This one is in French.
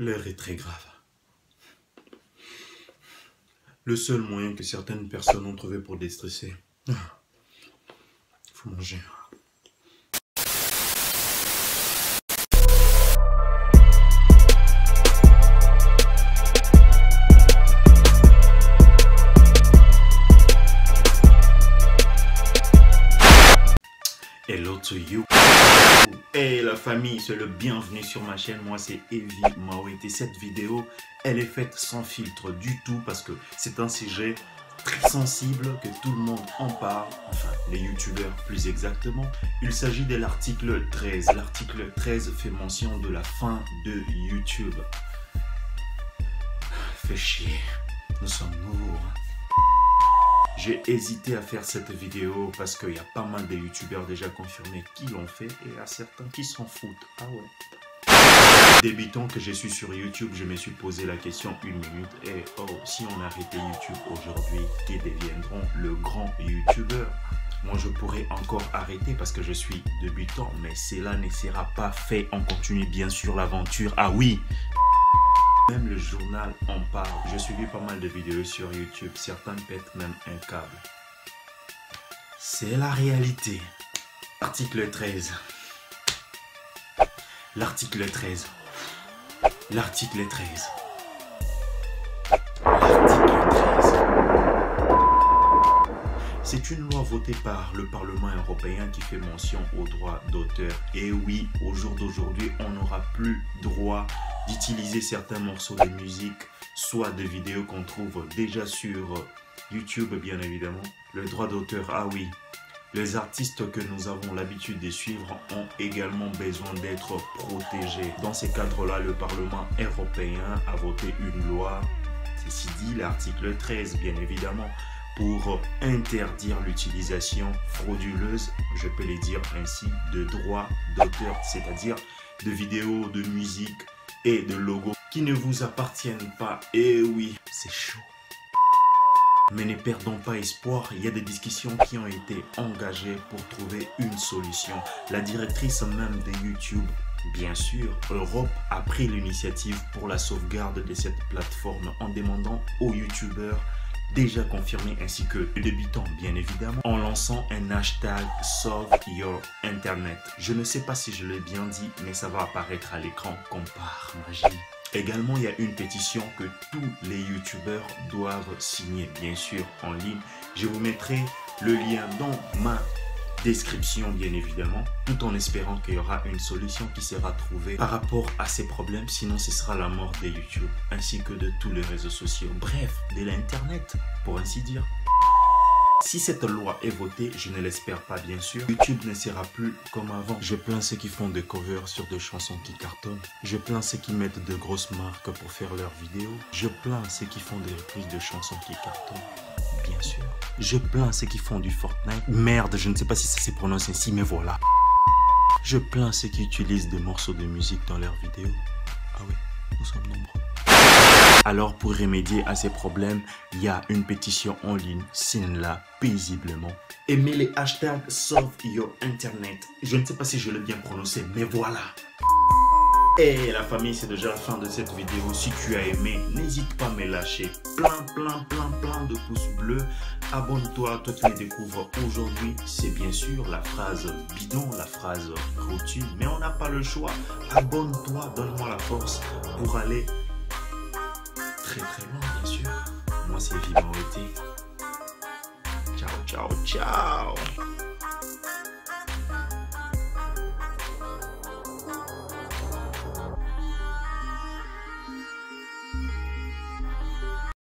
L'heure est très grave. Le seul moyen que certaines personnes ont trouvé pour déstresser, faut manger. Hello to you. Hey la famille, c'est le bienvenu sur ma chaîne. Moi c'est Evie Mawete. Et cette vidéo, elle est faite sans filtre du tout parce que c'est un sujet très sensible que tout le monde en parle. Enfin, les youtubeurs plus exactement. Il s'agit de l'article 13. L'article 13 fait mention de la fin de YouTube. Fait chier. Nous sommes nouveaux. J'ai hésité à faire cette vidéo parce qu'il y a pas mal de youtubeurs déjà confirmés qui l'ont fait et il y a certains qui s'en foutent. Ah ouais. Débutant que je suis sur YouTube, je me suis posé la question une minute. Et oh, si on arrêtait YouTube aujourd'hui, qui deviendront le grand youtubeur? Moi, je pourrais encore arrêter parce que je suis débutant, mais cela ne sera pas fait. On continue bien sûr l'aventure. Ah oui! Même le journal en parle. J'ai suivi pas mal de vidéos sur YouTube. Certains pètent même un câble. C'est la réalité. Article 13. L'article 13. L'article 13. L'article 13. C'est une loi votée par le Parlement européen qui fait mention aux droits d'auteur. Et oui, au jour d'aujourd'hui, on n'aura plus droit d'utiliser certains morceaux de musique, soit de vidéos qu'on trouve déjà sur YouTube, bien évidemment. Le droit d'auteur, ah oui. Les artistes que nous avons l'habitude de suivre ont également besoin d'être protégés. Dans ces cadres-là, le Parlement européen a voté une loi, ceci dit l'article 13, bien évidemment, pour interdire l'utilisation frauduleuse, je peux les dire ainsi, de droits d'auteur, c'est-à-dire de vidéos, de musique et de logos qui ne vous appartiennent pas. Et oui, c'est chaud. Mais ne perdons pas espoir, il y a des discussions qui ont été engagées pour trouver une solution. La directrice même de YouTube, bien sûr, Europe a pris l'initiative pour la sauvegarde de cette plateforme en demandant aux youtubeurs déjà confirmés ainsi que les débutants bien évidemment en lançant un hashtag Save Your Internet. Je ne sais pas si je l'ai bien dit, mais ça va apparaître à l'écran comme par magie. Également, il y a une pétition que tous les youtubeurs doivent signer, bien sûr, en ligne. Je vous mettrai le lien dans ma description, bien évidemment, tout en espérant qu'il y aura une solution qui sera trouvée par rapport à ces problèmes. Sinon, ce sera la mort de YouTube, ainsi que de tous les réseaux sociaux. Bref, de l'internet, pour ainsi dire. Si cette loi est votée, je ne l'espère pas bien sûr, YouTube ne sera plus comme avant. Je plains ceux qui font des covers sur des chansons qui cartonnent. Je plains ceux qui mettent de grosses marques pour faire leurs vidéos. Je plains ceux qui font des reprises de chansons qui cartonnent. Bien sûr. Je plains ceux qui font du Fortnite. Merde, je ne sais pas si ça se prononce ainsi, mais voilà. Je plains ceux qui utilisent des morceaux de musique dans leurs vidéos. Ah oui, nous sommes nombreux. Alors pour remédier à ces problèmes, il y a une pétition en ligne, signe-la paisiblement. Aimez les hashtags Save Your Internet. Je ne sais pas si je l'ai bien prononcé, mais voilà. Et la famille, c'est déjà la fin de cette vidéo. Si tu as aimé, n'hésite pas à me lâcher plein de pouces bleus. Abonne-toi, toi qui me découvres aujourd'hui. C'est bien sûr la phrase bidon, la phrase routine, mais on n'a pas le choix. Abonne-toi, donne-moi la force pour aller très loin, bien sûr. Moi, c'est Evie Mawete. Ciao, ciao, ciao.